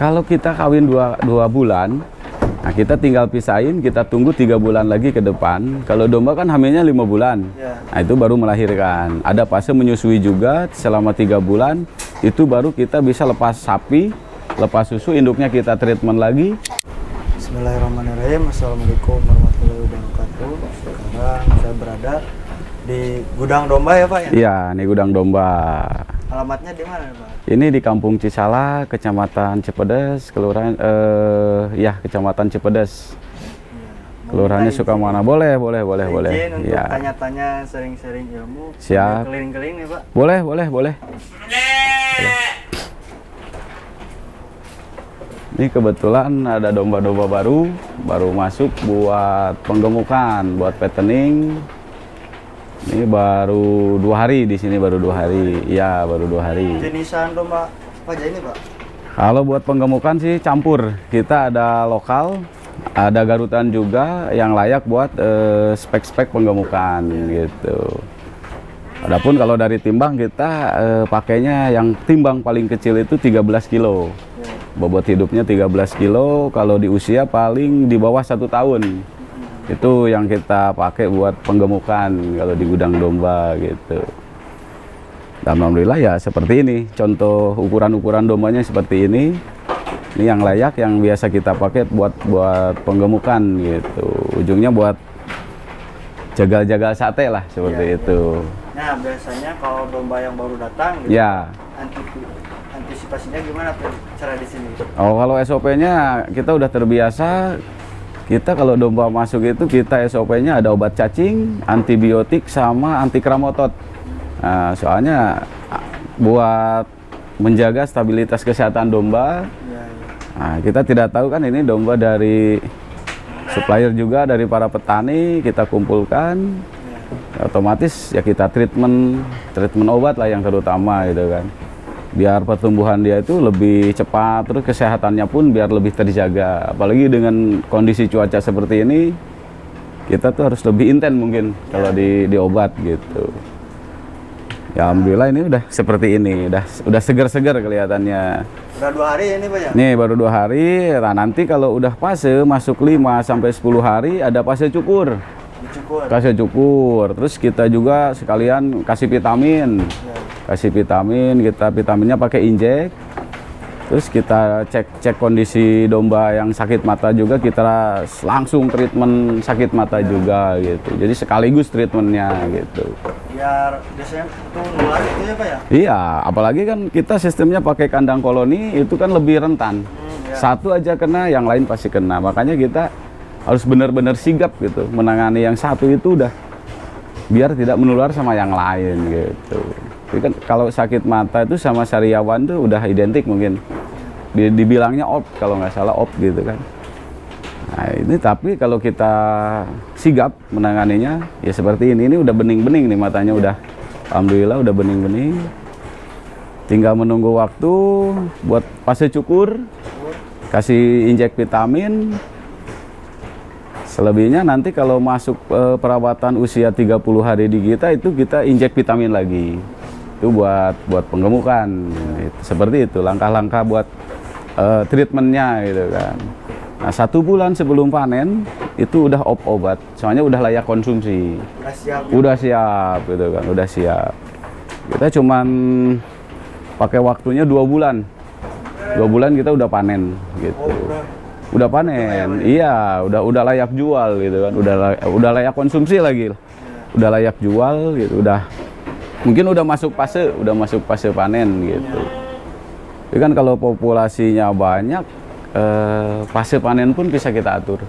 Kalau kita kawin dua bulan, nah kita tinggal pisahin, kita tunggu 3 bulan lagi ke depan. Kalau domba kan hamilnya 5 bulan, nah itu baru melahirkan. Ada fase menyusui juga selama 3 bulan, itu baru kita bisa lepas sapi, lepas susu, induknya kita treatment lagi. Bismillahirrahmanirrahim. Assalamualaikum warahmatullahi wabarakatuh. Sekarang saya berada di gudang domba ya Pak ya? Iya, ini gudang domba. Alamatnya di mana Pak? Ini di Kampung Cisala, Kecamatan Cipedes, Kelurahan Kecamatan Cipedes. Kelurahannya Sukamana. Boleh. Izin untuk Ya. tanya-tanya, sering-sering ilmu. Siap. Keliling-keliling nih Pak. Boleh. Ini kebetulan ada domba-domba baru masuk buat penggemukan, buat fattening. Ini baru 2 hari di sini, baru 2 hari. Iya, baru 2 hari. Jenisan domba apa aja ini Pak? Kalau buat penggemukan sih campur. Kita ada lokal, ada garutan juga yang layak buat spek-spek penggemukan gitu. Adapun kalau dari timbang kita pakainya yang timbang paling kecil itu 13 kilo. Bobot hidupnya 13 kilo, kalau di usia paling di bawah 1 tahun. Itu yang kita pakai buat penggemukan kalau di gudang domba gitu. Dan alhamdulillah ya seperti ini. Contoh ukuran-ukuran dombanya seperti ini. Ini yang layak, yang biasa kita pakai buat penggemukan gitu. Ujungnya buat jagal-jagal sate lah seperti itu. Nah biasanya kalau domba yang baru datang gitu, Ya. antisipasinya gimana Pak cara di sini? Oh, kalau SOP-nya kita udah terbiasa. Kita kalau domba masuk itu kita SOP-nya ada obat cacing, antibiotik sama anti keramotot. Nah, soalnya buat menjaga stabilitas kesehatan domba. Nah, kita tidak tahu kan ini domba dari supplier juga, dari para petani kita kumpulkan. Otomatis ya kita treatment obat lah yang terutama gitu kan. Biar pertumbuhan dia itu lebih cepat, terus kesehatannya pun biar lebih terjaga. Apalagi dengan kondisi cuaca seperti ini, kita tuh harus lebih intens mungkin kalau di obat gitu. Ya alhamdulillah ini udah seperti ini, udah segar-segar kelihatannya. Udah 2 hari ini Pak ya? Nih baru 2 hari, nah nanti kalau udah fase masuk 5 sampai 10 hari ada fase cukur. Kasih cukur, terus kita juga sekalian kasih vitamin. Vitaminnya pakai injek. Terus kita cek kondisi domba yang sakit mata juga, kita langsung treatment sakit mata juga gitu. Jadi sekaligus treatmentnya gitu. Biar biasanya itu nular itu ya Pak ya? Iya, apalagi kan kita sistemnya pakai kandang koloni, itu kan lebih rentan. Satu aja kena, yang lain pasti kena. Makanya kita harus benar-benar sigap gitu menangani yang satu itu, udah biar tidak menular sama yang lain gitu. Jadi kan kalau sakit mata itu sama sariawan tuh udah identik mungkin. Dibilangnya op kalau nggak salah, op gitu kan. Nah ini tapi kalau kita sigap menanganinya ya seperti ini udah bening-bening nih matanya, udah alhamdulillah udah bening-bening. Tinggal menunggu waktu buat fase cukur, kasih injek vitamin. Selebihnya nanti kalau masuk perawatan usia 30 hari di kita, itu kita injek vitamin lagi. Itu buat penggemukan. Seperti itu langkah-langkah buat treatmentnya gitu kan. Nah 1 bulan sebelum panen itu udah obat, soalnya udah layak konsumsi. Udah siap gitu kan, udah siap. Kita cuman pakai waktunya 2 bulan. 2 bulan kita udah panen gitu. Udah panen, iya, udah layak jual gitu kan, udah layak konsumsi lagi, udah layak jual gitu, mungkin udah masuk fase panen gitu. Jadi kan kalau populasinya banyak, fase panen pun bisa kita atur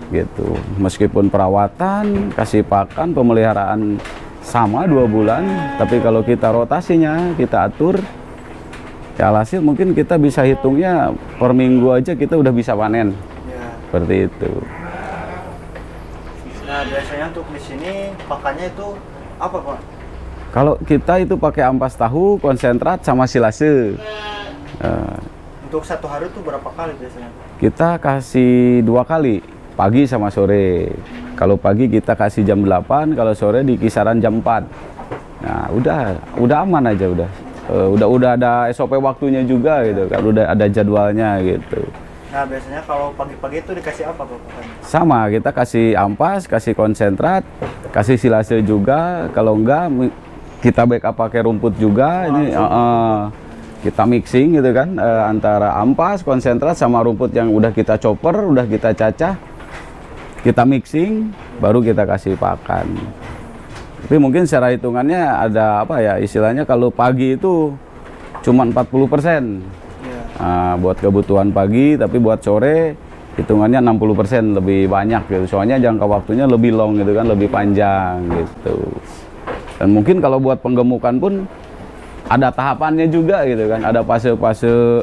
gitu. Meskipun perawatan, kasih pakan, pemeliharaan sama 2 bulan, tapi kalau kita rotasinya kita atur. Ya alhasil mungkin kita bisa hitungnya per minggu aja kita udah bisa panen. Seperti itu. Nah biasanya untuk di sini pakannya itu apa Pak? Kalau kita itu pakai ampas tahu, konsentrat sama silase. Untuk 1 hari itu berapa kali biasanya? Kita kasih 2 kali, pagi sama sore. Kalau pagi kita kasih jam 8, kalau sore di kisaran jam 4. Nah udah aman aja udah. Udah ada SOP waktunya juga gitu kan, udah ada jadwalnya gitu. Nah, biasanya kalau pagi-pagi itu dikasih apa Pak? Sama, kita kasih ampas, kasih konsentrat, kasih silase juga. Kalau enggak, kita backup pakai rumput juga. Ini kita mixing gitu kan, antara ampas, konsentrat sama rumput yang udah kita chopper, udah kita cacah. Kita mixing, baru kita kasih pakan. Tapi mungkin secara hitungannya ada apa ya, istilahnya kalau pagi itu cuma 40%. Nah, buat kebutuhan pagi, tapi buat sore hitungannya 60% lebih banyak gitu. Soalnya jangka waktunya lebih long gitu kan, lebih panjang gitu. Dan mungkin kalau buat penggemukan pun ada tahapannya juga gitu kan, ada fase-fase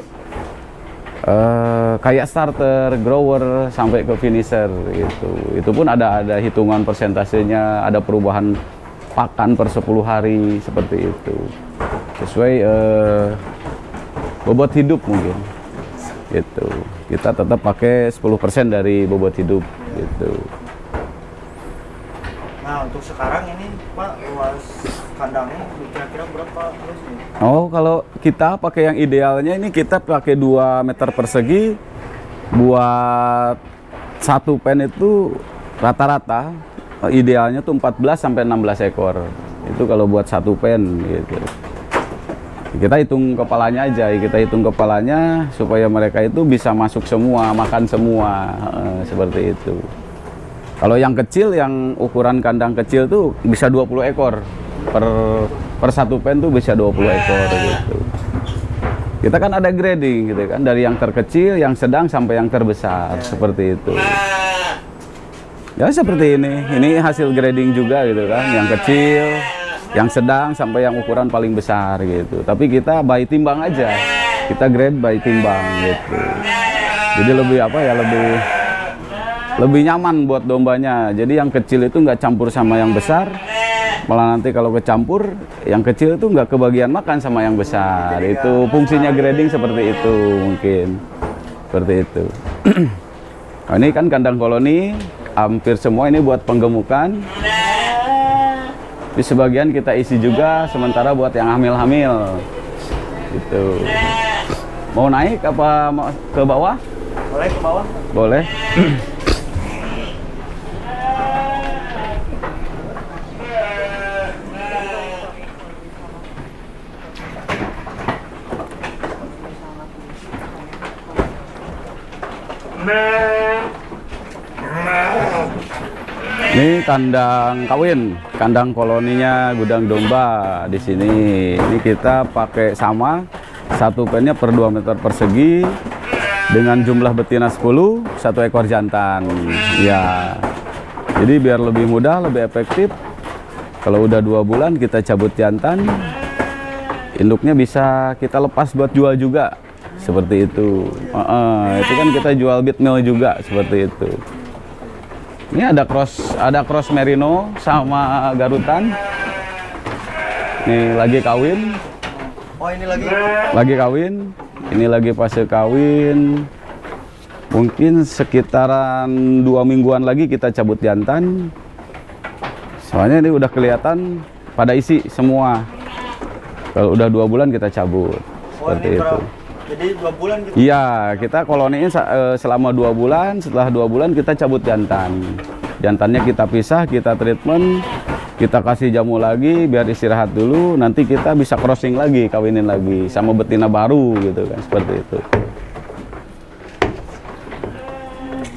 kayak starter, grower sampai ke finisher gitu. Itu pun ada hitungan persentasenya, ada perubahan pakan per 10 hari seperti itu. Sesuai bobot hidup mungkin. Gitu. Kita tetap pakai 10% dari bobot hidup gitu. Nah, untuk sekarang ini Pak, luas kandangnya kira-kira berapa luasnya? Oh, kalau kita pakai yang idealnya ini kita pakai 2 meter persegi buat satu pen itu rata-rata idealnya tuh 14 sampai 16 ekor. Itu kalau buat satu pen gitu. Kita hitung kepalanya aja, kita hitung kepalanya supaya mereka itu bisa masuk semua, makan semua, seperti itu. Kalau yang kecil, yang ukuran kandang kecil tuh bisa 20 ekor. Per satu pen tuh bisa 20 ekor gitu. Kita kan ada grading gitu kan, dari yang terkecil, yang sedang sampai yang terbesar, seperti itu. Ya seperti ini hasil grading juga gitu kan, yang kecil, yang sedang sampai yang ukuran paling besar gitu. Tapi kita by timbang aja, kita grade by timbang gitu. Jadi lebih apa ya, lebih nyaman buat dombanya. Jadi yang kecil itu nggak campur sama yang besar, malah nanti kalau kecampur yang kecil itu nggak kebagian makan sama yang besar. Itu fungsinya grading seperti itu mungkin, seperti itu. Nah, ini kan kandang koloni, hampir semua ini buat penggemukan. Di sebagian kita isi juga sementara buat yang hamil-hamil gitu. Mau naik apa mau ke bawah? Boleh ke bawah? Boleh. Ini kandang kawin, kandang koloninya gudang domba di sini. Ini kita pakai sama, satu pennya per 2 meter persegi dengan jumlah betina 10, 1 ekor jantan. Ya, jadi biar lebih mudah, lebih efektif. Kalau udah 2 bulan kita cabut jantan, induknya bisa kita lepas buat jual juga, seperti itu. Itu kan kita jual beef meal juga, seperti itu. Ini ada cross merino sama garutan. Ini lagi kawin. Oh, ini lagi Kawin. Ini lagi fase kawin. Mungkin sekitaran 2 mingguan lagi kita cabut jantan. Soalnya ini udah kelihatan pada isi semua. Kalau udah 2 bulan kita cabut. Seperti itu. Jadi 2 bulan gitu? Iya, kita koloninya selama 2 bulan, setelah 2 bulan kita cabut jantan. Jantannya kita pisah, kita treatment, kita kasih jamu lagi biar istirahat dulu, nanti kita bisa crossing lagi, kawinin lagi sama betina baru gitu kan, seperti itu.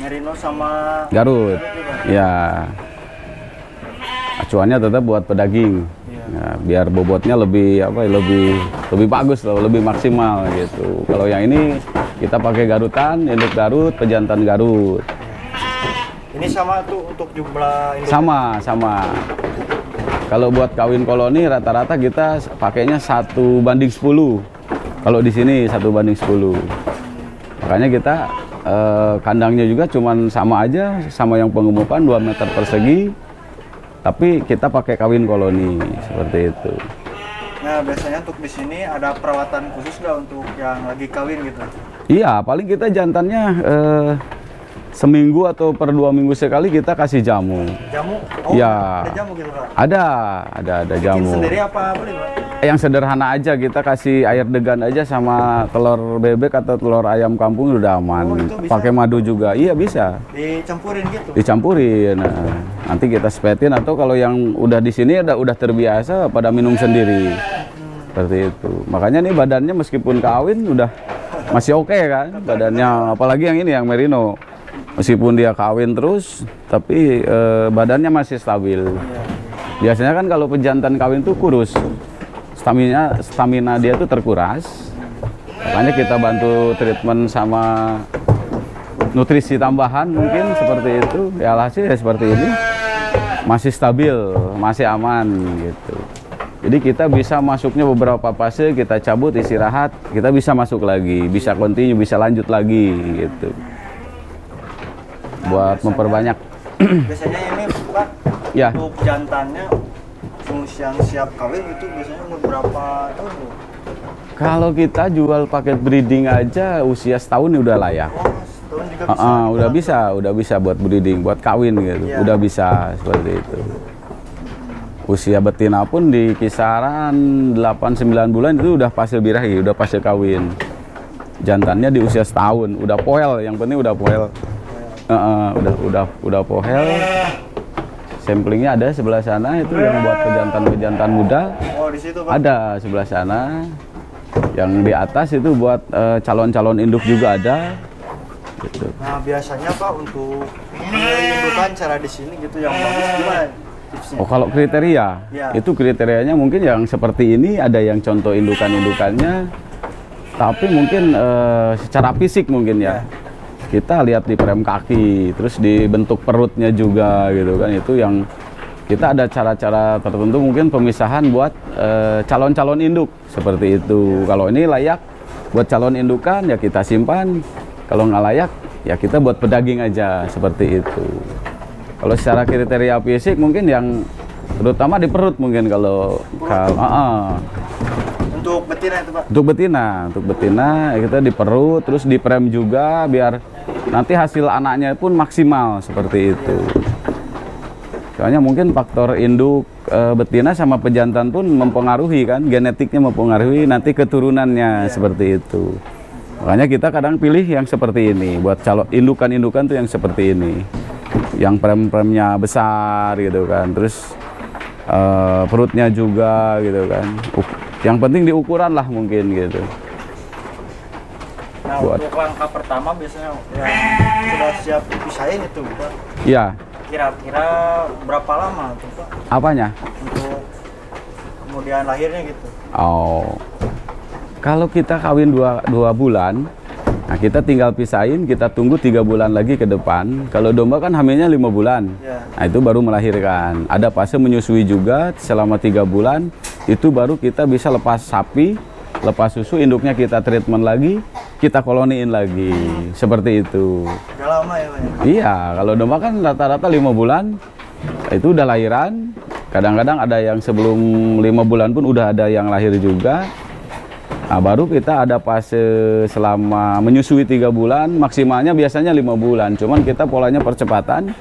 Merino sama Garut. Ya. Acuannya tetap buat pedaging. Nah, biar bobotnya lebih bagus loh, lebih maksimal gitu. Kalau yang ini kita pakai garutan, induk Garut, pejantan Garut. Ini sama tuh untuk jumlah induk? Sama. Kalau buat kawin koloni rata-rata kita pakainya 1:10. Kalau di sini 1:10. Makanya kita kandangnya juga cuman sama aja, sama yang penggemukan 2 meter persegi. Tapi kita pakai kawin koloni seperti itu. Nah, biasanya untuk di sini ada perawatan khusus nggak untuk yang lagi kawin gitu? Iya, paling kita jantannya seminggu atau per 2 minggu sekali kita kasih jamu. Jamu? Ya. Ada jamu gitu Pak? Ada jamu. Bikin sendiri apa beli Pak? Yang sederhana aja, kita kasih air degan aja sama telur bebek atau telur ayam kampung udah aman. Oh, itu bisa? Pakai madu juga, iya bisa. Dicampurin gitu? Dicampurin. Nah, nanti kita sepetin atau kalau yang udah di sini udah terbiasa pada minum sendiri. Seperti itu. Makanya nih badannya meskipun kawin udah masih oke kan badannya, apalagi yang ini yang merino. Meskipun dia kawin terus, tapi badannya masih stabil. Biasanya kan kalau pejantan kawin tuh kurus, stamina dia tuh terkuras. Makanya kita bantu treatment sama nutrisi tambahan mungkin seperti itu. Ya alhasil ya seperti ini, masih stabil, masih aman gitu. Jadi kita bisa masuknya beberapa fase, kita cabut istirahat, kita bisa masuk lagi, bisa continue, bisa lanjut lagi gitu. Buat memperbanyak. Biasanya ini Pak, Ya. untuk jantannya yang siap kawin itu biasanya umur berapa tahun Bu? Kalau kita jual paket breeding aja usia setahun ya udah layak. Oh, setahun juga bisa. Udah bisa buat breeding, buat kawin gitu. Iya. Udah bisa seperti itu. Usia betina pun di kisaran 8-9 bulan itu udah fase birahi, udah fase kawin. Jantannya di usia setahun, udah poel, yang penting udah poel. Udah pohel. Samplingnya ada sebelah sana, itu yang buat pejantan muda. Oh, di situ Pak. Ada sebelah sana. Yang di atas itu buat calon-calon induk juga ada. Gitu. Nah, biasanya Pak untuk indukan cara di sini gitu yang bagus gimana tipsnya? Oh, kalau kriteria, Ya. itu kriterianya mungkin yang seperti ini, ada yang contoh indukan-indukannya. Tapi mungkin secara fisik mungkin ya. Kita lihat di frame kaki, terus di bentuk perutnya juga gitu kan, itu yang kita ada cara-cara tertentu mungkin pemisahan buat calon-calon induk seperti itu. Kalau ini layak buat calon indukan ya kita simpan, kalau nggak layak ya kita buat pedaging aja seperti itu. Kalau secara kriteria fisik mungkin yang terutama di perut mungkin kalau Untuk betina itu Pak? Untuk betina kita di perut, terus di frame juga biar nanti hasil anaknya pun maksimal seperti itu. Soalnya mungkin faktor induk betina sama pejantan pun mempengaruhi kan, genetiknya mempengaruhi nanti keturunannya seperti itu. Makanya kita kadang pilih yang seperti ini buat calon indukan-indukan tuh yang seperti ini, yang frame-frame-nya besar gitu kan, terus perutnya juga gitu kan. Yang penting di ukuran lah mungkin gitu. Nah, Buat. untuk langkah pertama biasanya yang sudah siap dipisahin itu Pak. Ya, Kira-kira berapa lama tuh Pak apanya? untuk kemudian lahirnya gitu? Oh, kalau kita kawin 2 bulan, nah kita tinggal pisahin, kita tunggu 3 bulan lagi ke depan. Kalau domba kan hamilnya 5 bulan, Ya. nah itu baru melahirkan. Ada fase menyusui juga selama 3 bulan, itu baru kita bisa lepas sapi, lepas susu, induknya kita treatment lagi, kita koloniin lagi, seperti itu. Udah lama ya Pak? Iya, kalau domba kan rata-rata 5 bulan, itu udah lahiran. Kadang-kadang ada yang sebelum 5 bulan pun udah ada yang lahir juga. Nah, baru kita ada fase selama menyusui 3 bulan, maksimalnya biasanya 5 bulan. Cuman kita polanya percepatan,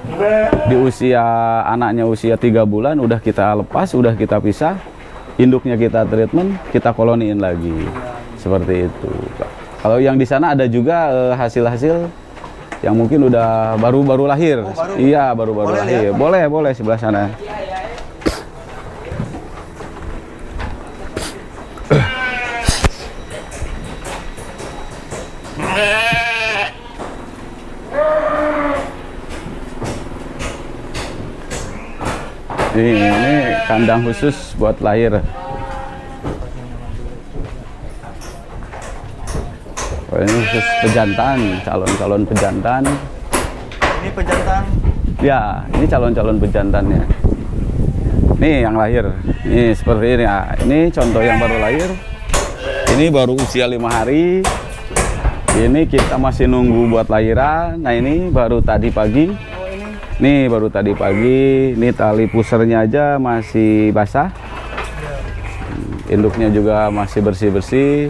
di usia anaknya usia 3 bulan udah kita lepas, udah kita pisah, induknya kita treatment, kita koloniin lagi. Seperti itu. Kalau yang di sana ada juga hasil-hasil yang mungkin udah baru-baru lahir. Oh, baru? Iya, baru-baru Boleh lahir. lihat, Boleh sebelah sana. Ini kandang khusus buat lahir. Oh, ini khusus pejantan, calon-calon pejantan. Ini pejantan. Ya, ini calon-calon pejantannya. Nih yang lahir. Nih seperti ini. Nah, ini contoh yang baru lahir. Ini baru usia 5 hari. Ini kita masih nunggu buat lahiran. Nah, ini baru tadi pagi. Nih baru tadi pagi, ini tali pusernya aja masih basah. Induknya juga masih bersih-bersih.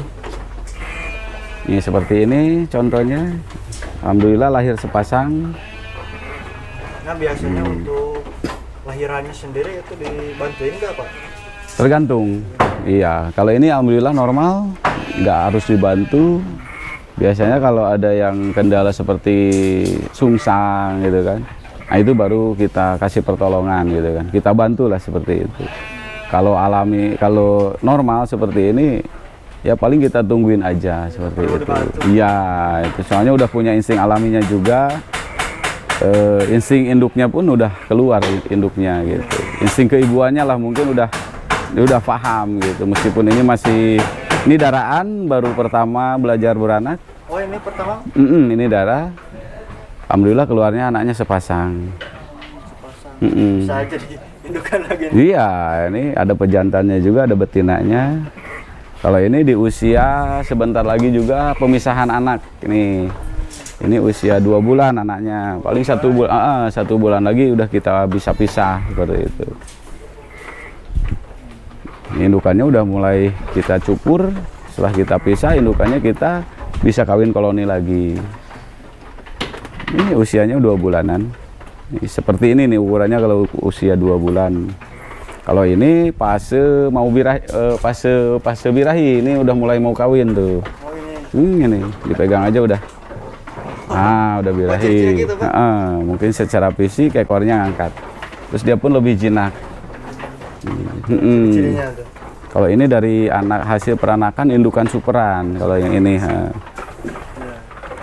Ini seperti ini contohnya. Alhamdulillah lahir sepasang. Nah biasanya untuk lahirannya sendiri itu dibantuin nggak Pak? Tergantung. Iya, kalau ini alhamdulillah normal, nggak harus dibantu. Biasanya kalau ada yang kendala seperti sungsang gitu kan, nah itu baru kita kasih pertolongan gitu kan. Kita bantulah seperti itu. Kalau alami, kalau normal seperti ini, ya paling kita tungguin aja seperti itu. Iya, itu soalnya udah punya insting alaminya juga. Insting induknya pun udah keluar induknya gitu. Insting keibuannya lah mungkin udah paham gitu. Meskipun ini masih daraan, baru pertama belajar beranak. Oh ini pertama? Ini darah. Alhamdulillah keluarnya anaknya sepasang. Bisa aja diindukan lagi. Iya, ini ada pejantannya juga, ada betinanya. Kalau ini di usia sebentar lagi juga pemisahan anak. Ini usia 2 bulan anaknya, paling 1 bulan, 1 bulan lagi udah kita bisa pisah seperti itu. Indukannya udah mulai kita cukur, setelah kita pisah indukannya kita bisa kawin koloni lagi. Ini usianya 2 bulanan. Seperti ini nih ukurannya kalau usia 2 bulan. Kalau ini fase mau birahi, fase birahi, ini udah mulai mau kawin tuh. Oh ini dipegang aja udah. Ah, udah birahi. Gitu, mungkin secara fisik ekornya ngangkat. Terus dia pun lebih jinak. Kalau ini dari anak hasil peranakan indukan superan. Kalau yang ini,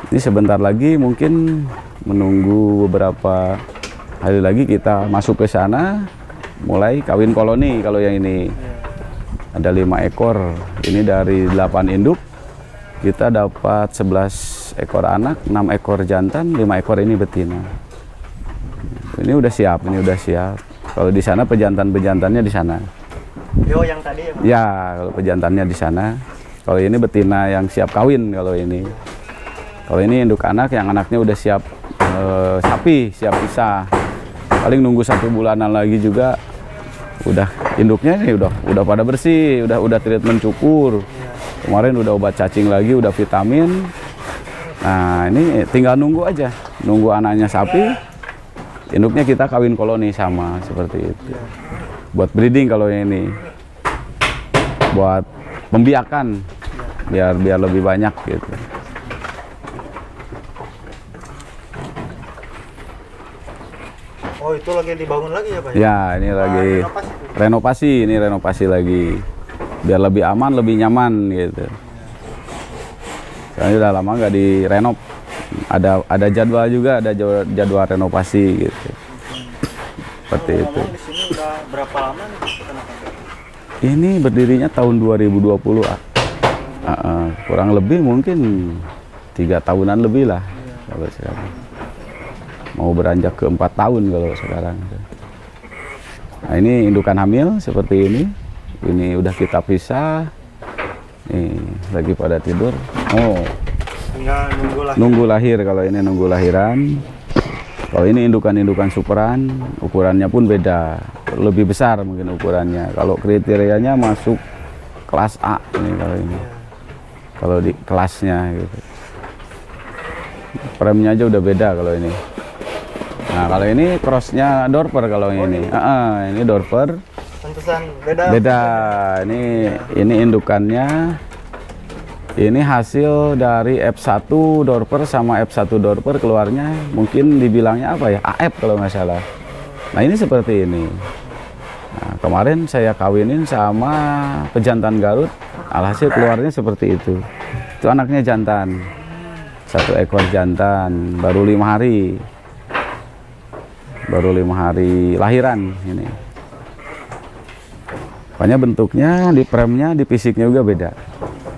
ini sebentar lagi mungkin menunggu beberapa hari lagi kita masuk ke sana, mulai kawin koloni. Kalau yang ini ada 5 ekor. Ini dari 8 induk. Kita dapat 11 ekor anak, 6 ekor jantan, 5 ekor ini betina. Ini udah siap, Kalau di sana pejantan-pejantannya di sana. Yo yang tadi ya? Ya, kalau pejantannya di sana. Kalau ini betina yang siap kawin kalau ini. Kalau ini induk anak yang anaknya udah siap sapi, siap pisah. Paling nunggu 1 bulanan lagi juga udah induknya nih udah pada bersih, udah treatment cukur. Kemarin udah obat cacing lagi, udah vitamin. Nah, ini tinggal nunggu aja. Nunggu anaknya sapi, induknya kita kawin koloni sama, seperti itu. Buat breeding kalau yang ini. Buat pembiakan, biar lebih banyak gitu. Oh, itu lagi dibangun lagi ya Pak? Ya, ini lagi renovasi lagi. Biar lebih aman, lebih nyaman gitu. Soalnya udah lama nggak direnov. Ada jadwal juga, ada jadwal renovasi gitu. Seperti itu. Di sini udah berapa lama nih peternakan? Ini berdirinya tahun 2020. Kurang lebih mungkin 3 tahunan lebih lah kalau sekarang. Mau beranjak ke 4 tahun kalau sekarang. Nah, ini indukan hamil seperti ini. Ini udah kita pisah. Nih, lagi pada tidur. Oh. Tinggal nunggu lahir kalau ini nunggu lahiran. Kalau ini indukan superan, ukurannya pun beda. Lebih besar mungkin ukurannya. Kalau kriterianya masuk kelas A ini kalau ini. Kalau di kelasnya gitu. Premnya aja udah beda kalau ini. Nah, kalau ini crossnya Dorper kalau ini. Ini Dorper. Pantesan beda. Ini indukannya. Ini hasil dari F1 Dorper sama F1 Dorper keluarnya mungkin dibilangnya apa ya? AF kalau nggak salah. Nah, ini seperti ini. Nah, kemarin saya kawinin sama pejantan Garut. Alhasil keluarnya seperti itu. Itu anaknya jantan. 1 ekor jantan, baru 5 hari. Baru 5 hari lahiran ini. Pokoknya bentuknya, di premnya, di fisiknya juga beda.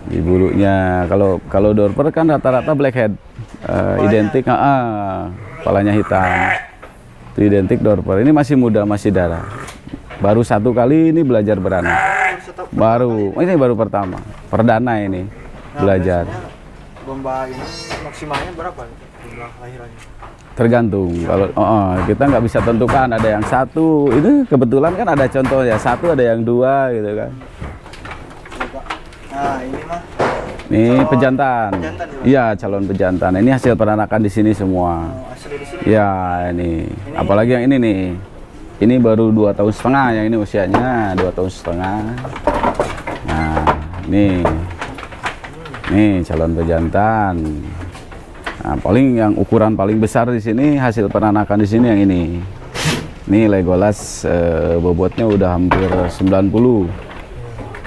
Di bulunya, kalau Dorper kan rata-rata blackhead, identik, kepalanya hitam. Itu identik Dorper. Ini masih muda, masih darah. Baru 1 kali ini belajar beranak. Ini baru pertama, perdana ini belajar. Domba ini maksimalnya berapa jumlah lahirannya? Tergantung. Kalau kita nggak bisa tentukan, ada yang 1, itu kebetulan kan ada contohnya 1, ada yang 2 gitu kan. Nah, ini mah Ini pejantan. Pejantan juga? Iya, calon pejantan. Ini hasil peranakan di sini semua. Oh, asli di sini. Ya, ini. Apalagi yang ini nih. Ini baru 2,5 tahun, yang ini usianya 2,5 tahun. Nah, nih calon pejantan. Nah, paling yang ukuran paling besar di sini hasil peranakan di sini yang ini. Ini Legolas, bobotnya udah hampir 90.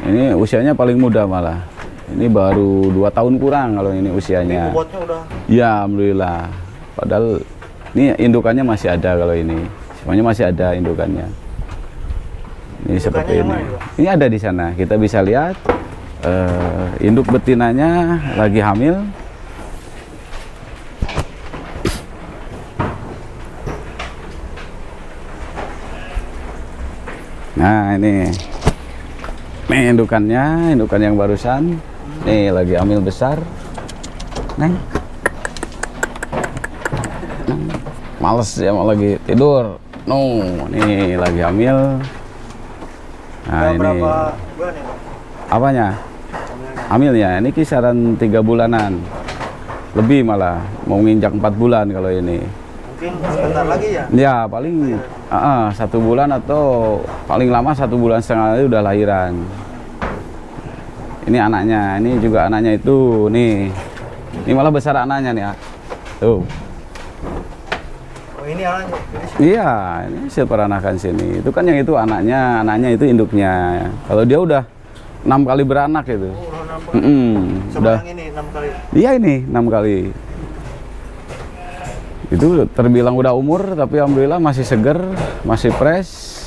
Ini usianya paling muda malah. Ini baru 2 tahun kurang kalau ini usianya. Ini bobotnya udah. Ya, alhamdulillah. Padahal ini indukannya masih ada kalau ini. Semuanya masih ada indukannya. Ini Indukannya seperti yang ini. mana, Pak? Ini ada di sana. Kita bisa lihat induk betinanya lagi hamil. Nah, ini indukan yang barusan. Nih lagi hamil besar. Neng. Males ya, mau lagi tidur. Nih lagi hamil. Nah, Udah ini berapa bulan ya, Pak? apanya? Hamilnya ini kisaran 3 bulanan. Lebih malah, mau nginjak 4 bulan kalau ini. Mungkin sebentar lagi ya. Ya paling 1 bulan atau paling lama 1,5 bulan lagi udah lahiran. Ini anaknya, ini juga anaknya itu nih. Ini malah besar anaknya nih ya. Tuh. Oh, ini anaknya. Iya, ini hasil peranakan sini. Itu kan yang itu anaknya itu induknya. Kalau dia udah 6 kali beranak itu. Oh, udah nampak. Udah. Sama yang ini 6 kali. Iya ini 6 kali. Itu terbilang udah umur, tapi alhamdulillah masih seger, masih fresh.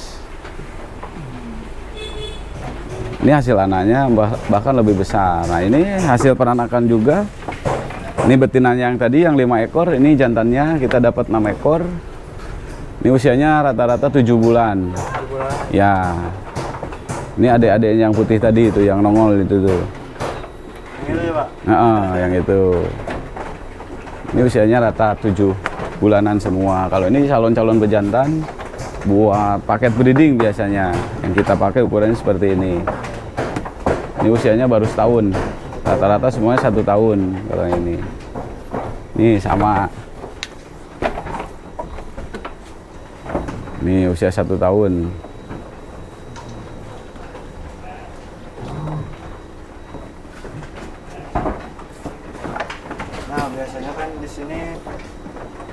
Ini hasil anaknya bahkan lebih besar. Nah, ini hasil peranakan juga. Ini betinanya yang tadi yang 5 ekor, ini jantannya kita dapat 6 ekor. Ini usianya rata-rata 7 bulan. 7 bulan. Ya. Ini adik-adiknya yang putih tadi itu, yang nongol itu tuh. Yang itu ya, Pak. Yang itu. Ini usianya rata 7 bulanan semua. Kalau ini calon-calon pejantan buat paket breeding biasanya. Yang kita pakai ukurannya seperti ini. Ini usianya baru setahun. Rata-rata semuanya 1 tahun kalau ini. Ini sama. Ini usia 1 tahun. Nah, biasanya kan di sini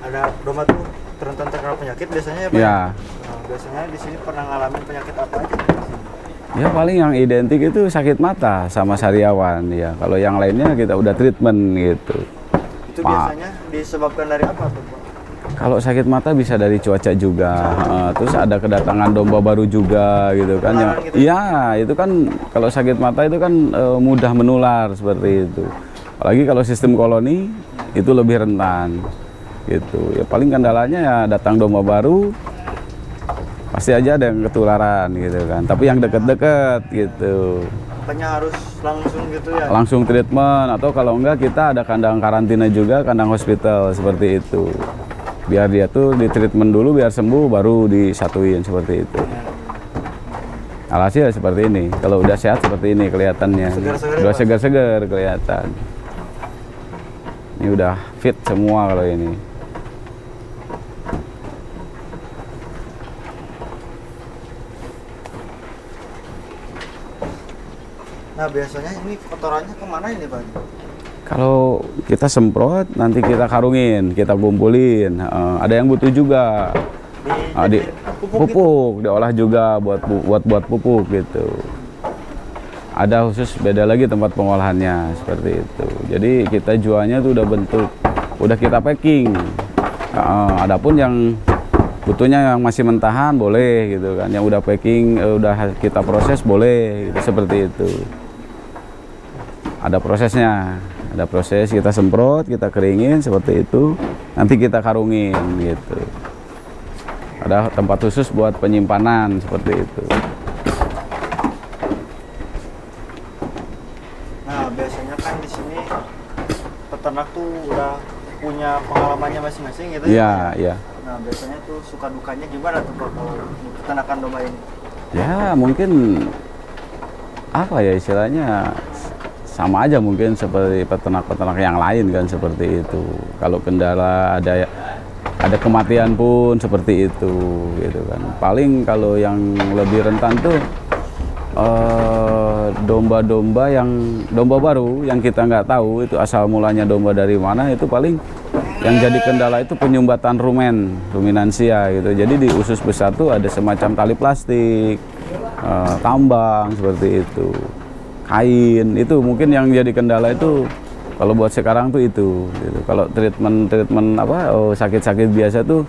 ada domba tuh rentan terkena penyakit biasanya ya, Pak. Ya. Nah, biasanya di sini pernah ngalamin penyakit apa aja? Ya paling yang identik itu sakit mata sama sariawan ya. Kalau yang lainnya kita udah treatment gitu. Itu biasanya disebabkan dari apa tuh, Pak? Kalau sakit mata bisa dari cuaca juga. Terus ada kedatangan domba baru juga gitu kan. Penularan gitu? Iya, itu kan kalau sakit mata itu kan mudah menular seperti itu. Apalagi kalau sistem koloni itu lebih rentan. Gitu. Ya paling kendalanya ya datang domba baru pasti aja ada yang ketularan gitu kan. Tapi yang deket-deket gitu. Makanya harus langsung gitu ya? Langsung treatment atau kalau enggak kita ada kandang karantina juga, kandang hospital seperti itu. Biar dia tuh di treatment dulu biar sembuh baru disatuin seperti itu. Alhasil seperti ini. Kalau udah sehat seperti ini kelihatannya. Segar-segar Udah ya, Pak? segar-segar kelihatan. Ini udah fit semua kalau ini. Nah, biasanya ini kotorannya kemana ini, Pak? Kalau kita semprot, nanti kita karungin, kita kumpulin. Ada yang butuh juga. Di pupuk gitu? pupuk, diolah juga buat pupuk gitu. Ada khusus beda lagi tempat pengolahannya seperti itu. Jadi kita jualnya tuh udah bentuk, udah kita packing. Adapun yang butuhnya yang masih mentahan boleh gitu kan. Yang udah packing, udah kita proses boleh gitu, seperti itu. Ada prosesnya. Ada proses, kita semprot, kita keringin seperti itu, nanti kita karungin gitu. Ada tempat khusus buat penyimpanan seperti itu. Nah, biasanya kan di sini peternak tuh udah punya pengalamannya masing-masing gitu Iya, iya. Nah, biasanya tuh suka dukanya gimana tuh, Pak, kalau peternakan domba ini? Ya mungkin apa ya istilahnya, sama aja mungkin seperti peternak-peternak yang lain kan seperti itu. Kalau kendala ada kematian pun seperti itu gitu kan. Paling kalau yang lebih rentan tuh domba-domba domba baru yang kita nggak tahu itu asal mulanya domba dari mana, itu paling yang jadi kendala itu penyumbatan ruminansia gitu. Jadi di usus besar tuh ada semacam tali plastik, tambang seperti itu, kain, itu mungkin yang jadi kendala itu kalau buat sekarang tuh itu gitu. Kalau treatment sakit-sakit biasa tuh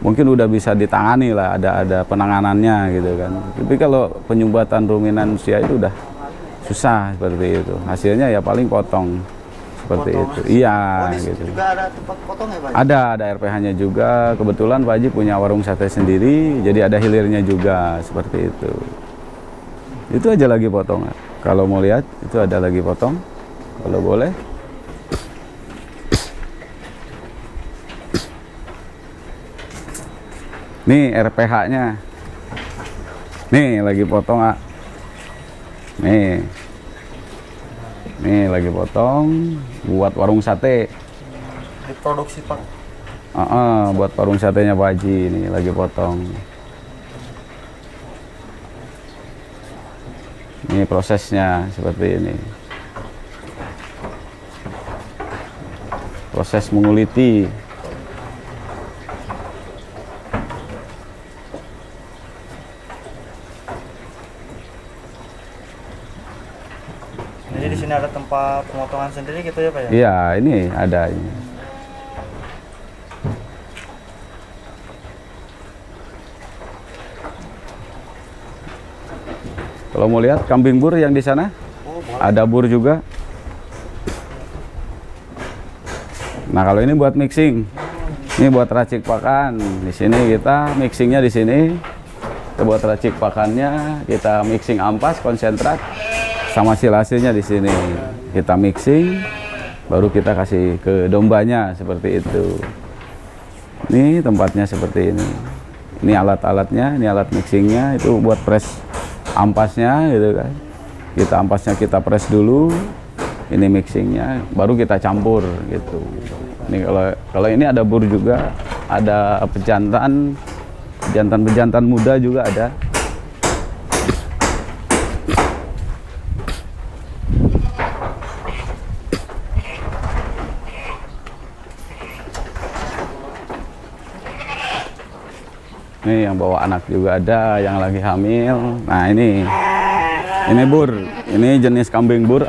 mungkin udah bisa ditangani lah, ada penanganannya gitu kan. Tapi kalau penyumbatan ruminansia itu udah susah seperti itu. Hasilnya ya paling potong seperti itu. Iya gitu. Juga ada tempat potong ya Pak? Ada RPH-nya juga. Kebetulan Pak Haji punya warung sate sendiri, jadi ada hilirnya juga seperti itu. Itu aja lagi potong. Kalau mau lihat itu ada lagi potong. Kalau boleh. Nih RPH-nya. Nih lagi potong, ah. Nih lagi potong buat warung sate. Diproduksi Pak. Buat warung satenya Pak Haji, ini lagi potong. Ini prosesnya seperti ini. Proses menguliti. Jadi di sini ada tempat pemotongan sendiri gitu ya Pak ya? Iya, ini ada ini. Kalau mau lihat kambing bur yang di sana, ada bur juga. Nah, kalau ini buat mixing. Ini buat racik pakan. Di sini kita mixingnya di sini. Kita buat racik pakannya, kita mixing ampas, konsentrat, sama silasinya di sini. Kita mixing, baru kita kasih ke dombanya seperti itu. Ini tempatnya seperti ini. Ini alat-alatnya, ini alat mixingnya, itu buat press ampasnya gitu kan. Ampasnya kita press dulu, ini mixingnya, baru kita campur gitu. Ini kalau ini ada bur juga, ada pejantan muda juga ada. Nih yang bawa anak juga ada, yang lagi hamil. Nah ini bur, ini jenis kambing bur.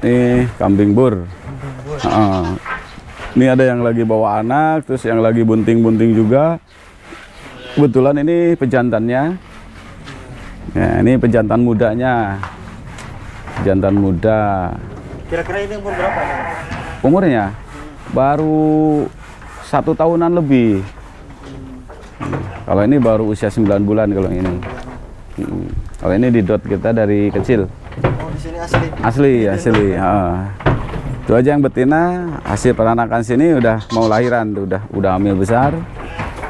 Ini kambing bur. Ini ada yang lagi bawa anak, terus yang lagi bunting-bunting juga. Kebetulan ini pejantannya. Ya, ini pejantan mudanya. Pejantan muda. Kira-kira ini umur berapa nih? Umurnya baru 1 tahunan lebih. Kalau ini baru usia 9 bulan kalau ini. Kalau ini didot kita dari kecil. Oh, di sini asli. Asli. Itu aja yang betina, hasil peranakan sini udah mau lahiran, udah hamil besar.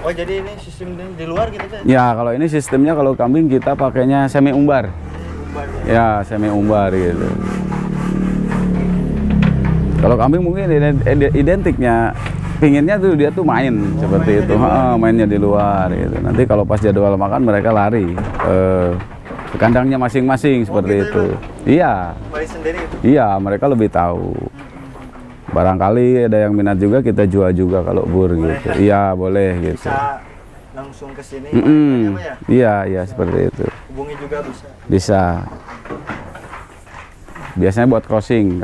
Oh, jadi ini sistem di luar gitu kan? Ya, kalau ini sistemnya kalau kambing kita pakainya semi umbar. Ya, semi umbar gitu. Kalau kambing mungkin identiknya pinginnya tuh dia tuh main seperti itu, mainnya di luar gitu. Nanti kalau pas jadwal makan mereka lari ke kandangnya masing-masing seperti gitu itu. Iya. Kembali sendiri itu. Iya, mereka lebih tahu. Barangkali ada yang minat juga, kita jual juga kalau bur gitu. Iya, boleh gitu. Bisa langsung ke sini. Ya? Iya, seperti itu. Hubungi juga bisa. Bisa. Biasanya buat crossing.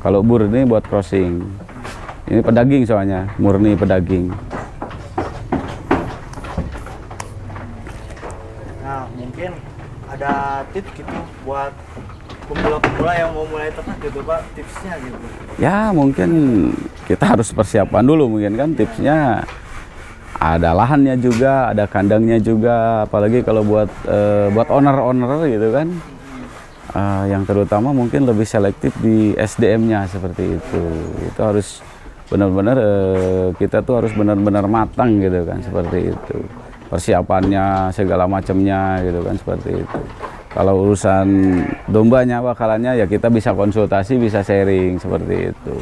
Kalau bur ini buat crossing. Ini pedaging soalnya, murni pedaging. Nah, mungkin ada tips gitu buat pemula-pemula yang mau mulai ternak gitu Pak, tipsnya gitu. Ya mungkin kita harus persiapan dulu mungkin kan, tipsnya ada lahannya juga, ada kandangnya juga, apalagi kalau buat owner gitu kan. Yang terutama mungkin lebih selektif di SDM-nya seperti itu. Itu harus benar-benar kita tuh harus benar-benar matang gitu kan, seperti itu. Persiapannya segala macamnya gitu kan, seperti itu. Kalau urusan dombanya, bakalannya ya kita bisa konsultasi, bisa sharing seperti itu.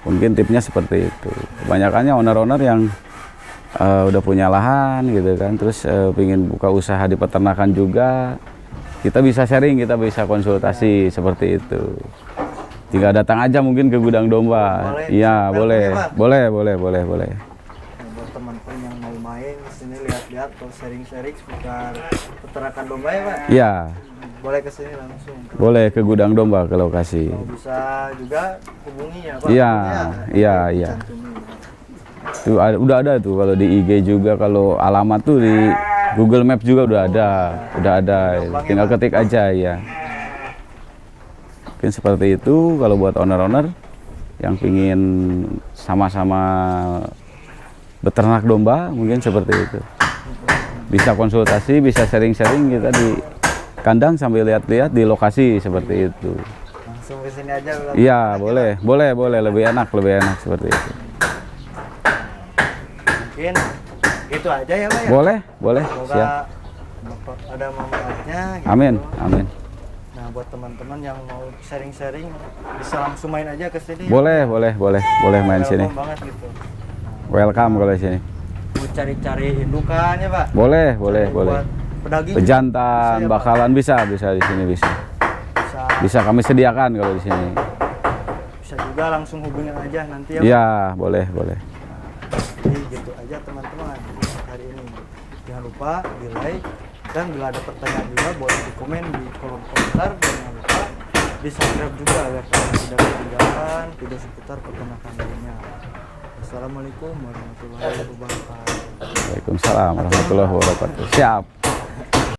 Mungkin tipnya seperti itu. Kebanyakannya owner-owner yang udah punya lahan gitu kan, terus pengen buka usaha di peternakan juga, kita bisa sharing, kita bisa konsultasi seperti itu. Tinggal datang aja mungkin ke gudang domba. Iya, boleh. Boleh. Nah, buat teman-teman yang mau main ke sini lihat-lihat atau sharing-sharing seputar peternakan domba ya Pak? Iya, Boleh ke sini langsung. boleh ke gudang domba ke lokasi. Kalau bisa juga hubungi ya Pak? Iya, Ya, iya. cantumin. Tuh udah ada tuh kalau di IG juga, kalau alamat tuh di Google Maps juga udah ada. Tinggal ketik aja ya. Mungkin seperti itu kalau buat owner-owner yang pingin sama-sama beternak domba, mungkin seperti itu. Bisa konsultasi, bisa sharing-sharing kita di kandang sambil lihat-lihat di lokasi seperti itu. Langsung ke sini aja. Iya, boleh, lebih enak seperti itu. Mungkin itu aja ya Pak ya? Boleh, Semoga siap. Bapak ada manfaatnya gitu. Amin. Nah buat teman-teman yang mau sharing-sharing bisa langsung main aja ke sini. Boleh main sini. Welcome banget gitu. Welcome kalau di sini. Mau cari-cari indukan ya Pak? Boleh. Buat pedaging Pejantan, bisa ya, Pak? bakalan bisa di sini bisa. Bisa, Bisa kami sediakan kalau di sini. bisa juga langsung hubungin aja nanti ya Pak. Iya, boleh. Jadi gitu aja teman-teman hari ini. Jangan lupa di like dan bila ada pertanyaan juga boleh di komen di kolom komentar. Dan jangan lupa di subscribe juga agar kalian tidak ketinggalan video seputar peternakan lainnya. Assalamualaikum warahmatullahi wabarakatuh. Waalaikumsalam warahmatullahi wabarakatuh. Siap.